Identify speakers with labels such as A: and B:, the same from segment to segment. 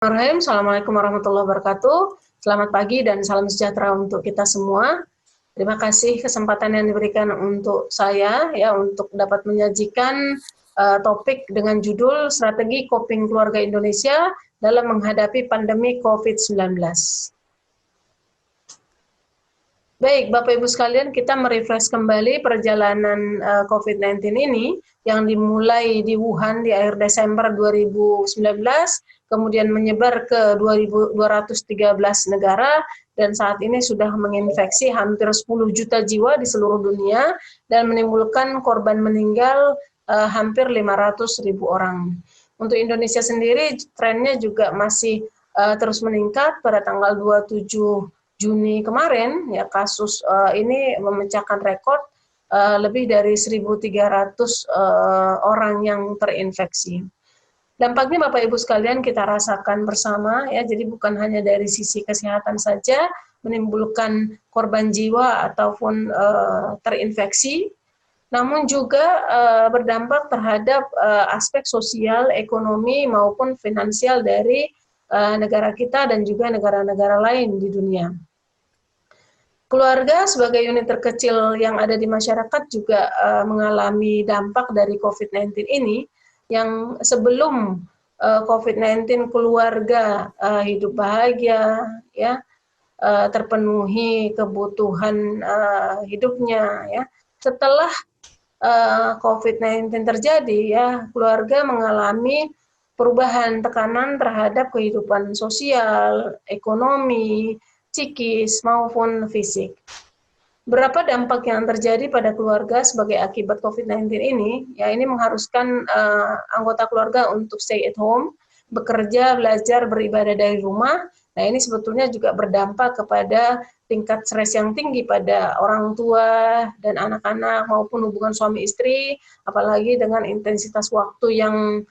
A: Assalamualaikum warahmatullahi wabarakatuh. Selamat pagi dan salam sejahtera untuk kita semua. Terima kasih kesempatan yang diberikan untuk saya ya untuk dapat menyajikan topik dengan judul Strategi Coping Keluarga Indonesia dalam menghadapi pandemi COVID-19. Baik, Bapak Ibu sekalian, kita merefresh kembali perjalanan COVID-19 ini yang dimulai di Wuhan di akhir Desember 2019, kemudian menyebar ke 213 negara, dan saat ini sudah menginfeksi hampir 10 juta jiwa di seluruh dunia dan menimbulkan korban meninggal hampir 500.000 orang. Untuk Indonesia sendiri, trennya juga masih terus meningkat. Pada tanggal 27 Juni kemarin, ya kasus ini memecahkan rekor lebih dari 1.300 orang yang terinfeksi. Dampaknya Bapak Ibu sekalian kita rasakan bersama, ya. Jadi bukan hanya dari sisi kesehatan saja menimbulkan korban jiwa ataupun terinfeksi, namun juga berdampak terhadap aspek sosial, ekonomi maupun finansial dari negara kita dan juga negara-negara lain di dunia. Keluarga sebagai unit terkecil yang ada di masyarakat juga mengalami dampak dari COVID-19 ini, yang sebelum COVID-19 keluarga hidup bahagia, ya, terpenuhi kebutuhan hidupnya, ya. Setelah COVID-19 terjadi, ya, keluarga mengalami perubahan tekanan terhadap kehidupan sosial, ekonomi, psikis maupun fisik. Berapa dampak yang terjadi pada keluarga sebagai akibat COVID-19 ini? Ya, ini mengharuskan anggota keluarga untuk stay at home, bekerja, belajar, beribadah dari rumah. Nah, ini sebetulnya juga berdampak kepada tingkat stres yang tinggi pada orang tua dan anak-anak maupun hubungan suami istri, apalagi dengan intensitas waktu yang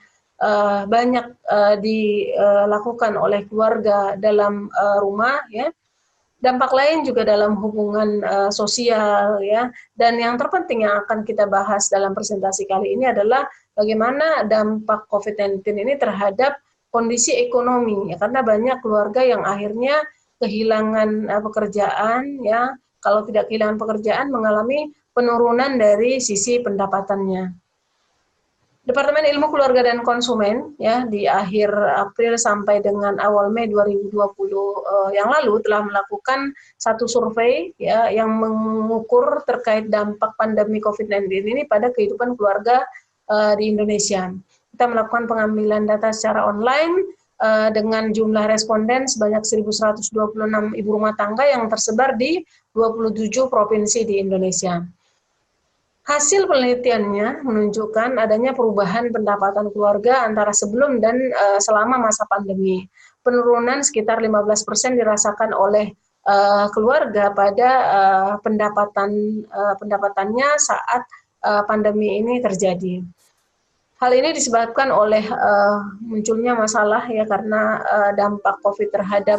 A: banyak dilakukan oleh keluarga dalam rumah, ya. Dampak lain juga dalam hubungan sosial, ya. Dan yang terpenting yang akan kita bahas dalam presentasi kali ini adalah bagaimana dampak COVID-19 ini terhadap kondisi ekonomi, ya, karena banyak keluarga yang akhirnya kehilangan pekerjaan, ya. Kalau tidak kehilangan pekerjaan, mengalami penurunan dari sisi pendapatannya. Departemen Ilmu Keluarga dan Konsumen, ya, di akhir April sampai dengan awal Mei 2020 yang lalu telah melakukan satu survei, ya, yang mengukur terkait dampak pandemi COVID-19 ini pada kehidupan keluarga di Indonesia. Kita melakukan pengambilan data secara online dengan jumlah responden sebanyak 1.126 ibu rumah tangga yang tersebar di 27 provinsi di Indonesia. Hasil penelitiannya menunjukkan adanya perubahan pendapatan keluarga antara sebelum dan selama masa pandemi. Penurunan sekitar 15% dirasakan oleh keluarga pada pendapatannya saat pandemi ini terjadi. Hal ini disebabkan oleh munculnya masalah, ya, karena dampak COVID terhadap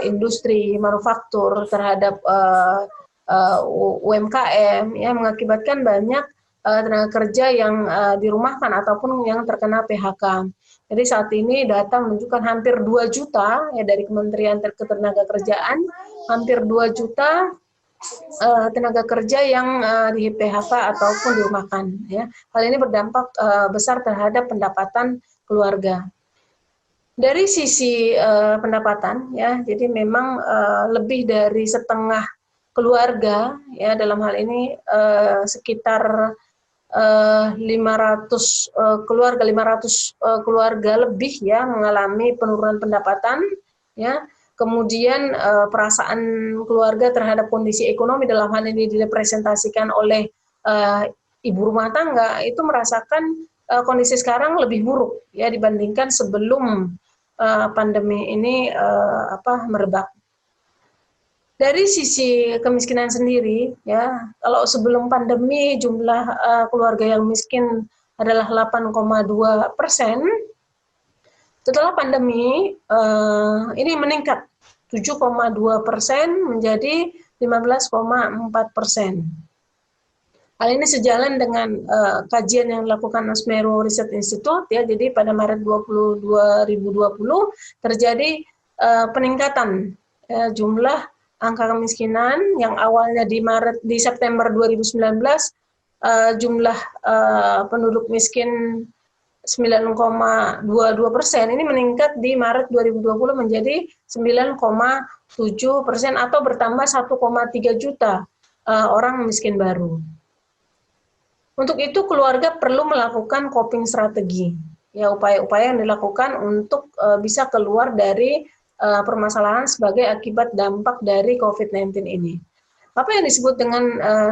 A: industri manufaktur, terhadap UMKM, ya, mengakibatkan banyak tenaga kerja yang dirumahkan ataupun yang terkena PHK. Jadi saat ini data menunjukkan hampir 2 juta, ya, dari Kementerian Ketenagakerjaan, hampir 2 juta tenaga kerja yang di PHK ataupun dirumahkan, ya. Hal ini berdampak besar terhadap pendapatan keluarga. Dari sisi pendapatan, ya, jadi memang lebih dari setengah keluarga, ya, dalam hal ini sekitar 500 keluarga lebih, ya, mengalami penurunan pendapatan, ya. Kemudian perasaan keluarga terhadap kondisi ekonomi dalam hal ini direpresentasikan oleh ibu rumah tangga itu merasakan kondisi sekarang lebih buruk, ya, dibandingkan sebelum pandemi ini merebak. Dari sisi kemiskinan sendiri, ya, kalau sebelum pandemi jumlah keluarga yang miskin adalah 8,2%, setelah pandemi ini meningkat 7,2% menjadi 15,4%. Hal ini sejalan dengan kajian yang dilakukan Semeru Research Institute ya. Jadi pada Maret 2020 terjadi peningkatan jumlah angka kemiskinan yang awalnya di September 2019 jumlah penduduk miskin 9,22% ini meningkat di Maret 2020 menjadi 9,7% atau bertambah 1,3 juta orang miskin baru. Untuk itu keluarga perlu melakukan coping strategi, ya upaya-upaya yang dilakukan untuk bisa keluar dari permasalahan sebagai akibat dampak dari COVID-19 ini. Apa yang disebut dengan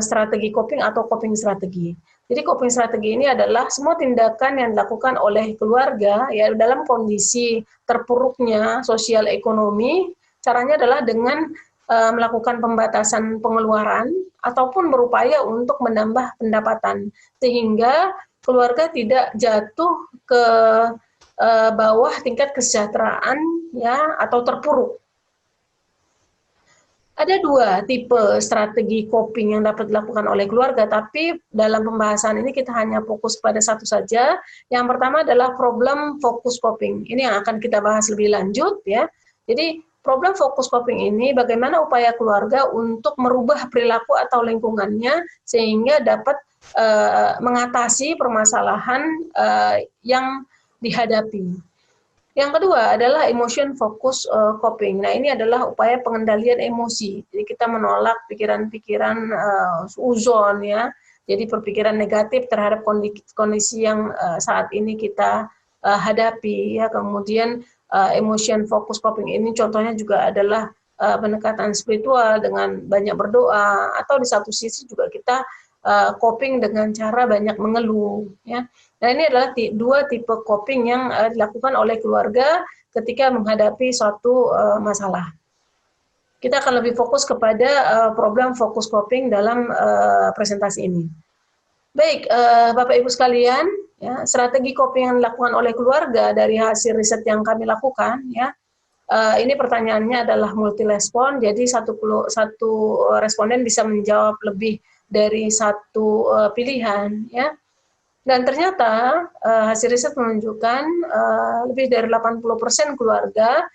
A: strategi coping atau coping strategi? Jadi coping strategi ini adalah semua tindakan yang dilakukan oleh keluarga ya dalam kondisi terpuruknya sosial ekonomi, caranya adalah dengan melakukan pembatasan pengeluaran ataupun berupaya untuk menambah pendapatan sehingga keluarga tidak jatuh ke bawah tingkat kesejahteraan ya atau terpuruk. Ada dua tipe strategi coping yang dapat dilakukan oleh keluarga, tapi dalam pembahasan ini kita hanya fokus pada satu saja. Yang pertama adalah problem focus coping. Ini yang akan kita bahas lebih lanjut ya. Jadi problem fokus coping ini bagaimana upaya keluarga untuk merubah perilaku atau lingkungannya sehingga dapat mengatasi permasalahan yang dihadapi. Yang kedua adalah emotion focus coping. Nah, ini adalah upaya pengendalian emosi. Jadi kita menolak pikiran-pikiran suzon ya. Jadi berpikiran negatif terhadap kondisi yang saat ini kita hadapi ya. Kemudian emotion focus coping ini contohnya juga adalah pendekatan spiritual dengan banyak berdoa atau di satu sisi juga kita coping dengan cara banyak mengeluh ya. Nah, ini adalah dua tipe coping yang dilakukan oleh keluarga ketika menghadapi suatu masalah. Kita akan lebih fokus kepada problem fokus coping dalam presentasi ini. Baik, Bapak Ibu sekalian, ya, strategi coping yang dilakukan oleh keluarga dari hasil riset yang kami lakukan, ya, ini pertanyaannya adalah multi respon, jadi satu responden bisa menjawab lebih dari satu pilihan, ya. Dan ternyata hasil riset menunjukkan lebih dari 80% keluarga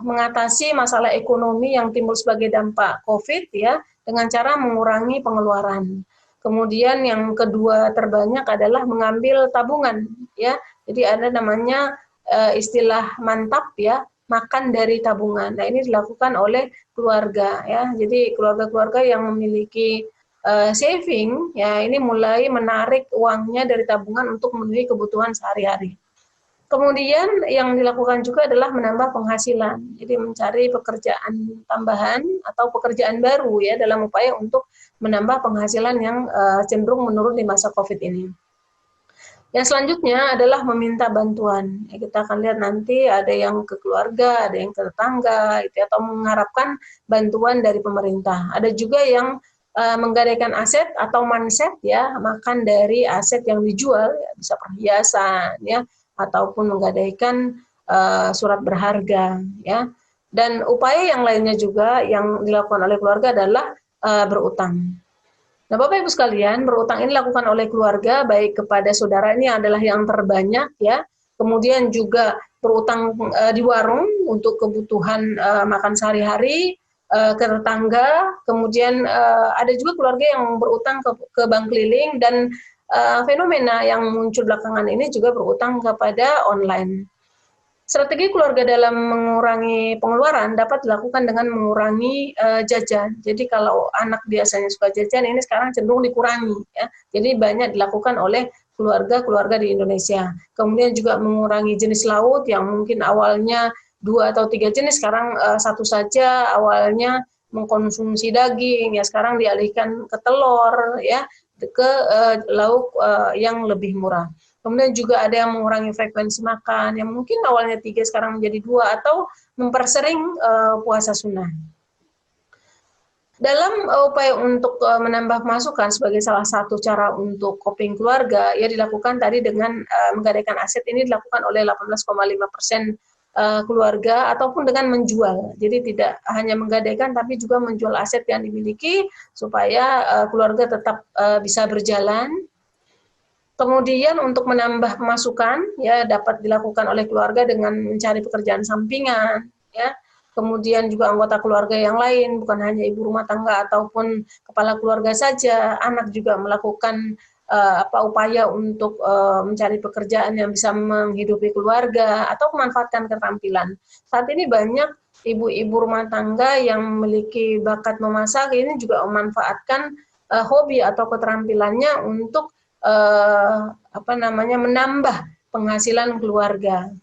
A: mengatasi masalah ekonomi yang timbul sebagai dampak COVID ya dengan cara mengurangi pengeluaran. Kemudian yang kedua terbanyak adalah mengambil tabungan ya. Jadi ada namanya istilah mantap ya, makan dari tabungan. Nah, ini dilakukan oleh keluarga ya. Jadi keluarga-keluarga yang memiliki saving ya ini mulai menarik uangnya dari tabungan untuk memenuhi kebutuhan sehari-hari. Kemudian yang dilakukan juga adalah menambah penghasilan, jadi mencari pekerjaan tambahan atau pekerjaan baru ya dalam upaya untuk menambah penghasilan yang cenderung menurun di masa COVID ini. Yang selanjutnya adalah meminta bantuan. Ya, kita akan lihat nanti ada yang ke keluarga, ada yang ke tetangga, gitu, atau mengharapkan bantuan dari pemerintah. Ada juga yang menggadaikan aset atau manset ya, makan dari aset yang dijual ya, bisa perhiasan ya ataupun menggadaikan surat berharga ya. Dan upaya yang lainnya juga yang dilakukan oleh keluarga adalah berutang. Nah, Bapak Ibu sekalian, berutang ini dilakukan oleh keluarga baik kepada saudara, ini adalah yang terbanyak ya. Kemudian juga berutang di warung untuk kebutuhan makan sehari-hari, ke tetangga, kemudian ada juga keluarga yang berutang ke bank keliling dan fenomena yang muncul belakangan ini juga berutang kepada online. Strategi keluarga dalam mengurangi pengeluaran dapat dilakukan dengan mengurangi jajan. Jadi kalau anak biasanya suka jajan, ini sekarang cenderung dikurangi. Ya. Jadi banyak dilakukan oleh keluarga-keluarga di Indonesia. Kemudian juga mengurangi jenis laut yang mungkin awalnya 2 atau 3 jenis, sekarang satu saja. Awalnya mengkonsumsi daging, ya sekarang dialihkan ke telur, ya ke lauk yang lebih murah. Kemudian juga ada yang mengurangi frekuensi makan, yang mungkin awalnya 3 sekarang menjadi 2, atau mempersering puasa sunnah. Dalam upaya untuk menambah masukan sebagai salah satu cara untuk coping keluarga, ya dilakukan tadi dengan menggadaikan aset, ini dilakukan oleh 18,5% keluarga ataupun dengan menjual. Jadi tidak hanya menggadaikan tapi juga menjual aset yang dimiliki supaya keluarga tetap bisa berjalan. Kemudian untuk menambah pemasukan ya dapat dilakukan oleh keluarga dengan mencari pekerjaan sampingan ya. Kemudian juga anggota keluarga yang lain, bukan hanya ibu rumah tangga ataupun kepala keluarga saja, anak juga melakukan upaya untuk mencari pekerjaan yang bisa menghidupi keluarga atau memanfaatkan keterampilan. Saat ini banyak ibu-ibu rumah tangga yang memiliki bakat memasak ini juga memanfaatkan hobi atau keterampilannya untuk menambah penghasilan keluarga.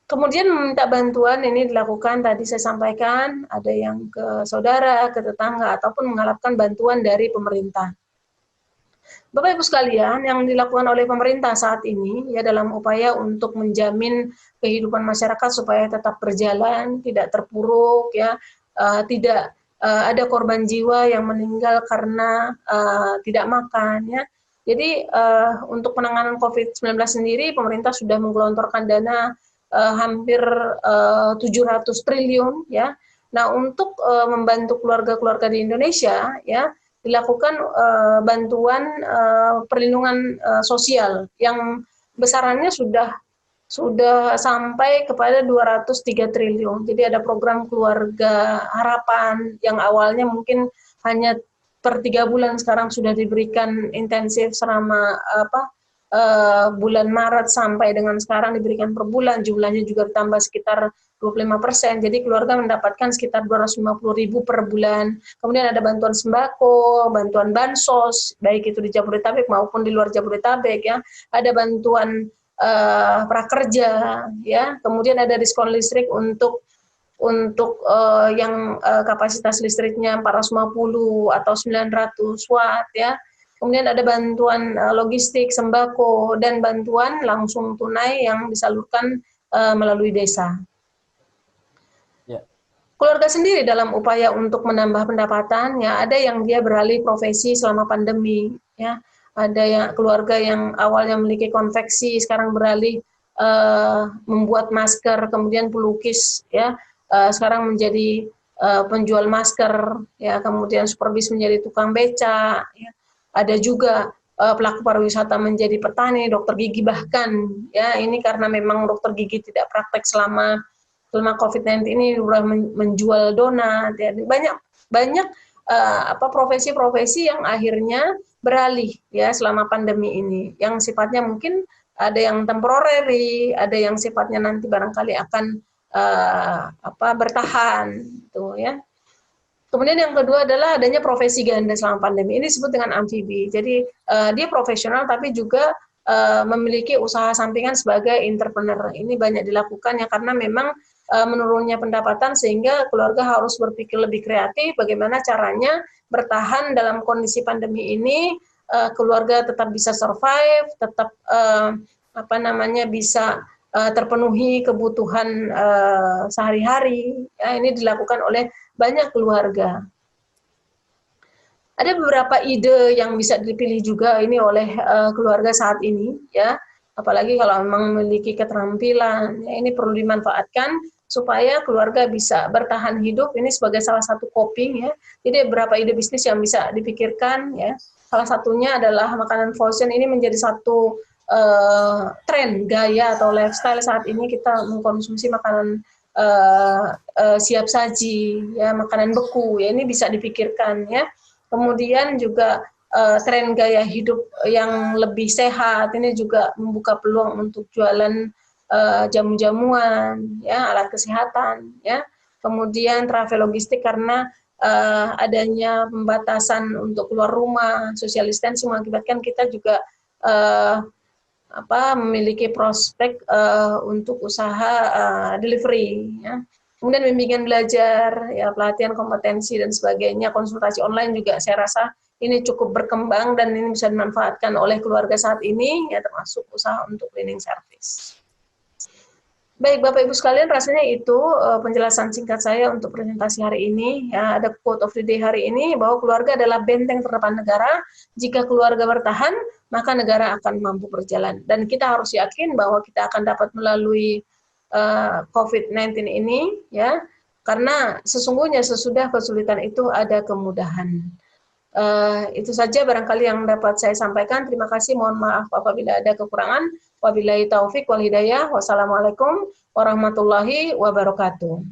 A: Kemudian meminta bantuan ini dilakukan tadi saya sampaikan, ada yang ke saudara, ke tetangga, ataupun mengharapkan bantuan dari pemerintah. Bapak Ibu sekalian, yang dilakukan oleh pemerintah saat ini ya dalam upaya untuk menjamin kehidupan masyarakat supaya tetap berjalan, tidak terpuruk ya, tidak ada korban jiwa yang meninggal karena tidak makan ya. Jadi untuk penanganan COVID-19 sendiri pemerintah sudah menggelontorkan dana hampir 700 triliun ya. Nah, untuk membantu keluarga-keluarga di Indonesia ya dilakukan bantuan perlindungan sosial yang besarannya sudah sampai kepada 203 triliun. Jadi ada program keluarga harapan yang awalnya mungkin hanya per 3 bulan sekarang sudah diberikan intensif selama bulan Maret sampai dengan sekarang diberikan per bulan, jumlahnya juga ditambah sekitar 25%, jadi keluarga mendapatkan sekitar 250.000 per bulan. Kemudian ada bantuan sembako, bantuan bansos, baik itu di Jabodetabek maupun di luar Jabodetabek ya. Ada bantuan prakerja ya. Kemudian ada diskon listrik untuk yang kapasitas listriknya 450 atau 900 watt ya. Kemudian ada bantuan logistik, sembako, dan bantuan langsung tunai yang disalurkan melalui desa.
B: Ya.
A: Keluarga sendiri dalam upaya untuk menambah pendapatan, ya ada yang dia beralih profesi selama pandemi, ya ada yang keluarga yang awalnya memiliki konveksi sekarang beralih membuat masker, kemudian pelukis, ya sekarang menjadi penjual masker, ya kemudian superbis menjadi tukang beca, ya. Ada juga pelaku pariwisata menjadi petani, dokter gigi bahkan, ya ini karena memang dokter gigi tidak praktek selama COVID-19 ini sudah menjual donat, ya. banyak profesi-profesi yang akhirnya beralih ya selama pandemi ini, yang sifatnya mungkin ada yang temporary, ada yang sifatnya nanti barangkali akan bertahan, gitu ya. Kemudian yang kedua adalah adanya profesi ganda selama pandemi. Ini disebut dengan amfibi. Jadi dia profesional tapi juga memiliki usaha sampingan sebagai entrepreneur. Ini banyak dilakukan ya karena memang menurunnya pendapatan sehingga keluarga harus berpikir lebih kreatif bagaimana caranya bertahan dalam kondisi pandemi ini, keluarga tetap bisa survive, tetap bisa terpenuhi kebutuhan sehari-hari. Ya, ini dilakukan oleh banyak keluarga. Ada beberapa ide yang bisa dipilih juga ini oleh keluarga saat ini, ya. Apalagi kalau memang memiliki keterampilan, ya, ini perlu dimanfaatkan supaya keluarga bisa bertahan hidup. Ini sebagai salah satu coping, ya. Jadi beberapa ide bisnis yang bisa dipikirkan, ya. Salah satunya adalah makanan fusion. Ini menjadi satu tren gaya atau lifestyle saat ini, kita mengkonsumsi makanan siap saji, ya makanan beku, ya ini bisa dipikirkan ya. Kemudian juga tren gaya hidup yang lebih sehat ini juga membuka peluang untuk jualan jamu-jamuan, ya alat kesehatan, ya. Kemudian travel logistik karena adanya pembatasan untuk keluar rumah, social distancing mengakibatkan kita juga memiliki prospek untuk usaha delivery, ya. Kemudian bimbingan belajar, ya pelatihan kompetensi dan sebagainya, konsultasi online juga saya rasa ini cukup berkembang dan ini bisa dimanfaatkan oleh keluarga saat ini, ya termasuk usaha untuk cleaning service. Baik Bapak Ibu sekalian, rasanya itu penjelasan singkat saya untuk presentasi hari ini. Ya, ada quote of the day hari ini bahwa keluarga adalah benteng terdepan negara. Jika keluarga bertahan, maka negara akan mampu berjalan. Dan kita harus yakin bahwa kita akan dapat melalui COVID-19 ini, ya, karena sesungguhnya sesudah kesulitan itu ada kemudahan. Itu saja barangkali yang dapat saya sampaikan. Terima kasih, mohon maaf apabila ada kekurangan. Wabillahi taufik wal hidayah. Wassalamualaikum warahmatullahi wabarakatuh.